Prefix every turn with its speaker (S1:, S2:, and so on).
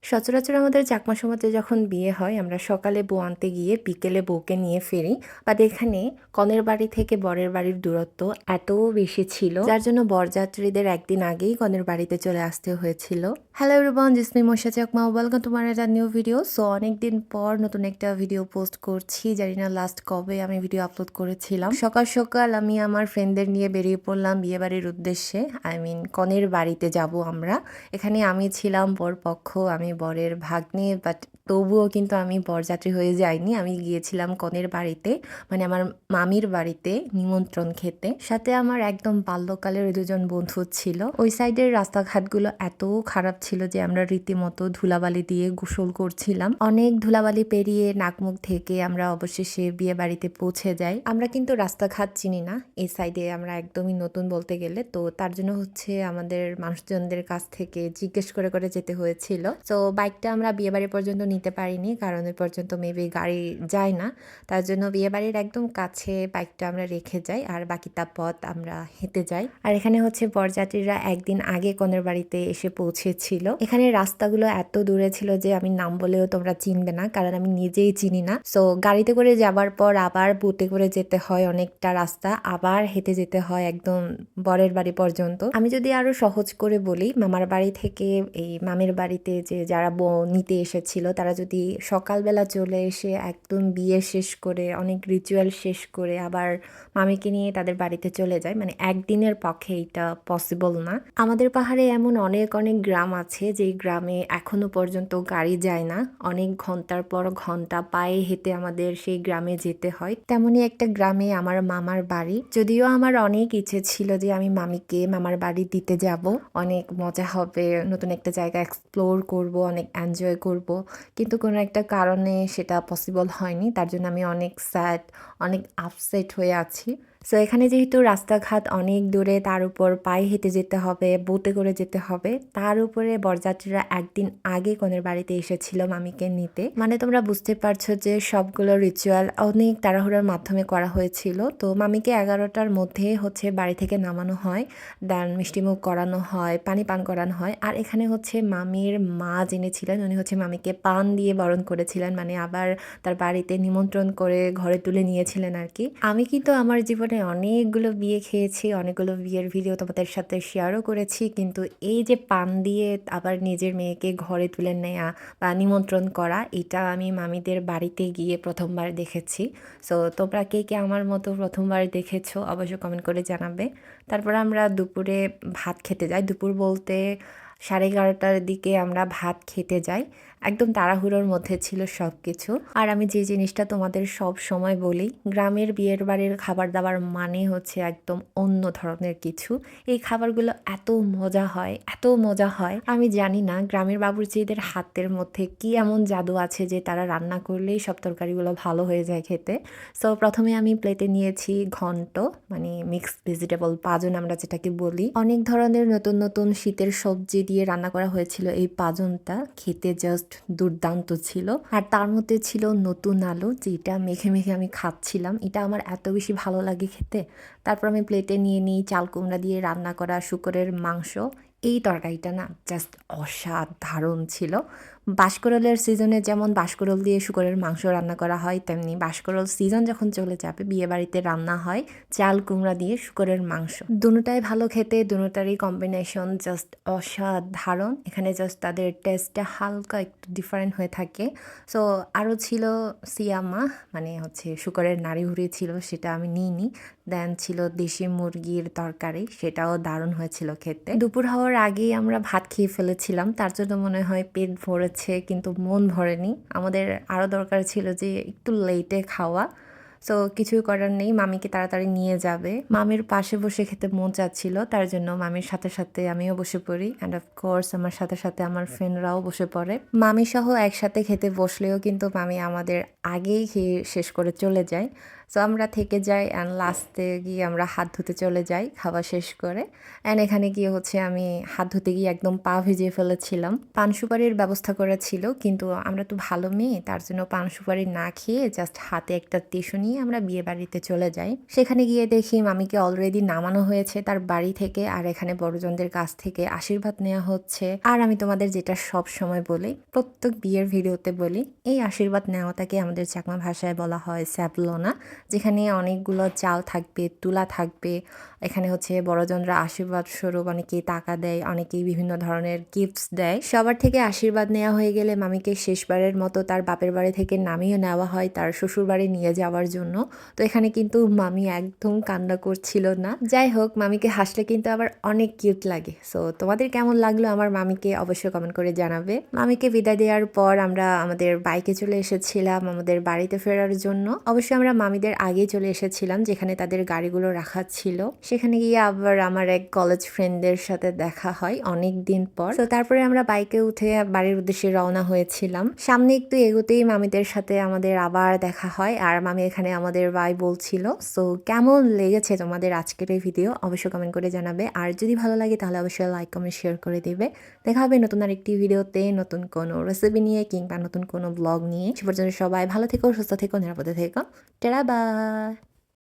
S1: সচরাচর আমাদের চাকমা সমাজে যখন বিয়ে হয় আমরা সকালে বউ আনতে গিয়ে বিকেলে বউকে নিয়ে ফিরি। বাট এখানে কনের বাড়ি থেকে বরের বাড়ির দূরত্ব এত বেশি ছিল যার জন্য বরযাত্রীদের একদিন আগেই কনের বাড়িতে চলে আসতে হয়েছিল। হ্যালো এভরিওয়ান, জিসমি মশা Chakma, welcome to my new video. So অনেকদিন পর নতুন একটা ভিডিও পোস্ট করছি। জানি না লাস্ট কবে আমি ভিডিও আপলোড করেছিলাম। সকাল সকাল আমি আমার ফ্রেন্ডদের নিয়ে বেরিয়ে পড়লাম বিয়ে বাড়ির উদ্দেশ্যে। কনের বাড়িতে যাব আমরা। এখানে আমি ছিলাম বরপক্ষ, আমি বরের ভাগ্নে, বাট তবুও কিন্তু আমি বরযাত্রী হয়ে যাইনি। আমি গিয়েছিলাম কনের বাড়িতে, মানে আমার মামির বাড়িতে নিমন্ত্রণ খেতে। সাথে আমার একদম বাল্যকালের দুজন বন্ধু ছিল। ওই সাইডের রাস্তাঘাটগুলো এত খারাপ ছিল যে আমরা রীতিমতো ধুলাবালি দিয়ে গোসল করছিলাম। অনেক ধুলাবালি পেরিয়ে নাকমুখ থেকে আমরা অবশেষে বিয়ে বাড়িতে পৌঁছে যাই। আমরা কিন্তু রাস্তাঘাট চিনি না, এই সাইডে আমরা একদমই নতুন বলতে গেলে। তো তার জন্য হচ্ছে আমাদের মানুষজনদের কাছ থেকে জিজ্ঞেস করে করে যেতে হয়েছিল। তো বাইকটা আমরা বিয়ে বাড়ি পর্যন্ত নিতে পারিনি, কারণ ওই পর্যন্ত মেবি গাড়ি যায় না। তার জন্য বিয়ে বাড়ির একদম কাছে বাইকটা আমরা রেখে যাই, আর বাকিটা পথ আমরা হেঁটে যাই। আর এখানে হচ্ছে বরযাত্রীরা একদিন আগে কনের বাড়িতে এসে পৌঁছেছিল। এখানে রাস্তাগুলো এত দূরে ছিল যে আমি নাম বলেও তোমরা চিনবে না, কারণ আমি নিজেই চিনি না। সো গাড়িতে করে যাবার পর আবার বুটে করে যেতে হয় অনেকটা রাস্তা, আবার হেঁটে যেতে হয় একদম বরের বাড়ি পর্যন্ত। আমি যদি আরো সহজ করে বলি, মামার বাড়ি থেকে এই মামির বাড়িতে যে যারা বউ নিতে এসেছিল তারা যদি সকালবেলা চলে এসে একদম বিয়ে শেষ করে অনেক রিচুয়াল শেষ করে আবার মামিকে নিয়ে তাদের বাড়িতে চলে যায়, মানে একদিনের পক্ষে এটা পসিবল না। আমাদের পাহাড়ে এমন অনেক অনেক গ্রাম আছে যে গ্রামে এখনো পর্যন্ত গাড়ি যায় না। অনেক ঘন্টার পর ঘন্টা পায়ে হেঁটে আমাদের সেই গ্রামে যেতে হয়। তেমনই একটা গ্রামে আমার মামার বাড়ি। যদিও আমার অনেক ইচ্ছে ছিল যে আমি মামিকে মামার বাড়ি দিতে যাব, অনেক মজা হবে, নতুন একটা জায়গা এক্সপ্লোর করব, অনেক এনজয় করব, কিন্তু কোনো একটা কারণে সেটা পসিবল হয়নি। তার জন্য আমি অনেক স্যাড, অনেক আপসেট হয়ে আছি। সো এখানে যেহেতু রাস্তাঘাট অনেক দূরে, তার উপর পায়ে হেঁটে যেতে হবে, বোটে করে যেতে হবে, তার উপরে বরযাত্রীরা একদিন আগে কনের বাড়িতে এসেছিল মামিকে নিতে। মানে তোমরা বুঝতে পারছো যে সবগুলো রিচুয়াল অনেক তাড়াহুড়োর মাধ্যমে করা হয়েছিল। তো মামিকে 11টার মধ্যে হচ্ছে বাড়ি থেকে নামানো হয়, দেন মিষ্টিমুখ করানো হয়, পানি পান করানো হয়। আর এখানে হচ্ছে মামির মা যিনি ছিলেন উনি হচ্ছে মামিকে পান দিয়ে বরণ করেছিলেন, মানে আবার তার বাড়িতে নিমন্ত্রণ করে ঘরে তুলে নিয়েছিলেন আর কি। আমি কিন্তু আমার জীবনে অনেকগুলো বিয়ে খেয়েছি, অনেকগুলো বিয়ের ভিডিও তোমাদের সাথে শেয়ারও করেছি, কিন্তু এই যে পান দিয়ে আবার নিজের মেয়েকে ঘরে তুলে নেয়া বা নিমন্ত্রণ করা, এটা আমি মামিদের বাড়িতে গিয়ে প্রথমবার দেখেছি। সো তোমরা কে কে আমার মতো প্রথমবার দেখেছো অবশ্যই কমেন্ট করে জানাবে। তারপর আমরা দুপুরে ভাত খেতে যাই। দুপুর বলতে 11:30টার দিকে আমরা ভাত খেতে যাই। একদম তাড়াহুড়োর মধ্যে ছিল সব কিছু। আর আমি যে জিনিসটা তোমাদের সব সময় বলি, গ্রামের বিয়ের বাড়ির খাবার দাবার মানে হচ্ছে একদম অন্য ধরনের কিছু। এই খাবারগুলো এত মজা হয়, এত মজা হয়। আমি জানি না গ্রামের বাবুর্চিদের হাতের মধ্যে কি এমন জাদু আছে যে তারা রান্না করলেই সব তরকারিগুলো ভালো হয়ে যায় খেতে। সো প্রথমে আমি প্লেটে নিয়েছি ঘন্ট, মানে মিক্সড ভেজিটেবল পাজন আমরা যেটাকে বলি। অনেক ধরনের নতুন নতুন শীতের সবজি দিয়ে রান্না করা হয়েছিল এই পাজনটা, খেতে জাস্ট দুর্দান্ত ছিল। আর তার মধ্যে ছিল নতুন আলু, যেটা মেখে মেখে আমি খাচ্ছিলাম। এটা আমার এত বেশি ভালো লাগে খেতে। তারপর আমি প্লেটে নিয়ে নিই চাল কুমড়া দিয়ে রান্না করা শূকরের মাংস। এই তরকারিটা না জাস্ট অসাধারণ ছিল। বাঁশকরলের সিজনে যেমন বাঁশকরল দিয়ে শূকরের মাংস রান্না করা হয়, তেমনি বাঁশকরল সিজন যখন চলে যাবে বিয়ে বাড়িতে রান্না হয় চাল কুমড়া দিয়ে শূকরের মাংস। দুটোটাই ভালো খেতে, দুটোটারই কম্বিনেশন জাস্ট অসাধারণ। এখানে জাস্ট তাদের টেস্টটা হালকা একটু ডিফারেন্ট হয়ে থাকে। সো আরও ছিল সিয়ামা, মানে হচ্ছে শূকরের নাড়িভুড়ি ছিল, সেটা আমি নিইনি। দেন ছিল দেশি মুরগির তরকারি, সেটাও দারুণ হয়েছিল খেতে। দুপুর হওয়ার আগেই আমরা ভাত খেয়ে ফেলেছিলাম, তার জন্য মনে হয় পেট ভরেছে, কিন্তু মন ভরেনি। আমাদের আরও দরকার ছিল যে একটু লেটে খাওয়া। সো কিছুই করার নেই, মামিকে তাড়াতাড়ি নিয়ে যাবে। মামির পাশে বসে খেতে মন চাচ্ছিল, তার জন্য মামির সাথে সাথে আমিও বসে পড়ি, অ্যান্ড অফকোর্স আমার সাথে সাথে আমার ফ্রেন্ডরাও বসে পড়ে। মামি সহ একসাথে খেতে বসলেও কিন্তু মামি আমাদের আগেই খেয়ে শেষ করে চলে যায়। সো আমরা থেকে যাই, অ্যান্ড লাস্টে গিয়ে আমরা হাত ধুতে চলে যাই খাওয়া শেষ করে। অ্যান্ড এখানে গিয়ে হচ্ছে আমি হাত ধুতে গিয়ে একদম পা ভিজিয়ে ফেলেছিলাম। পান সুপারির ব্যবস্থা করা ছিল, কিন্তু আমরা তো ভালো মেয়ে, তার জন্য পান সুপারি না খেয়ে জাস্ট হাতে একটা টিস্যু নিয়ে নিয়ে আমরা বিয়ে বাড়িতে চলে যাই। সেখানে গিয়ে দেখি মামিকে অলরেডি নামানো হয়েছে তার বাড়ি থেকে, আর এখানে বড়জনদের কাছ থেকে আশীর্বাদ নেওয়া হচ্ছে। আর আমি তোমাদের যেটা সব সময় বলি, প্রত্যেক বিয়ের ভিডিওতে বলি, এই আশীর্বাদ নেওয়াটাকে আমাদের চাকমা ভাষায় বলা হয় স্যাপলোনা, যেখানে অনেকগুলো চাল থাকবে, তুলা থাকবে। এখানে হচ্ছে বড়জনরা আশীর্বাদ স্বরূপ অনেকেই টাকা দেয়, অনেকেই বিভিন্ন ধরনের গিফটস দেয়। সবার থেকে আশীর্বাদ নেওয়া হয়ে গেলে মামিকে শেষবারের মতো তার বাপের বাড়ি থেকে নামিয়ে নেওয়া হয় তার শ্বশুর বাড়ি নিয়ে যাওয়ার জন্য। তো এখানে কিন্তু মামি একদম কান্না করছিল না। যাই হোক, মামিকে হাসলে কিন্তু আবার অনেক কিউট লাগে। সো তোমাদের কেমন লাগলো আমার মামিকে অবশ্যই কমেন্ট করে জানাবে। মামিকে বিদায় দেওয়ার পর আমরা আমাদের বাইকে চলে এসেছিলাম আমাদের বাড়িতে ফেরার জন্য। অবশ্যই আমরা মামিদের আগেই চলে এসেছিলাম যেখানে তাদের গাড়িগুলো রাখা ছিল। সেখানে গিয়ে আবার আমার এক কলেজ ফ্রেন্ডদের সাথে দেখা হয় অনেক দিন পর। তো তারপরে আমরা বাইকে উঠে বাড়ির উদ্দেশ্যে রওনা হয়েছিলাম। সামনে একটু এগোতেই মামিদের সাথে আমাদের আবার দেখা হয়, আর মামি এখানে আমাদের বাই বলছিল। সো কেমন লেগেছে তোমাদের আজকের এই ভিডিও অবশ্যই কমেন্ট করে জানাবে, আর যদি ভালো লাগে তাহলে অবশ্যই লাইক কমেন্ট শেয়ার করে দেবে। দেখা হবে নতুন আরেকটি ভিডিওতে, নতুন কোনো রেসিপি নিয়ে কিংবা নতুন কোনো ব্লগ নিয়ে। সে পর্যন্ত সবাই ভালো থেকো, সুস্থ থেকো, নিরাপদে থেকো। Tata bye.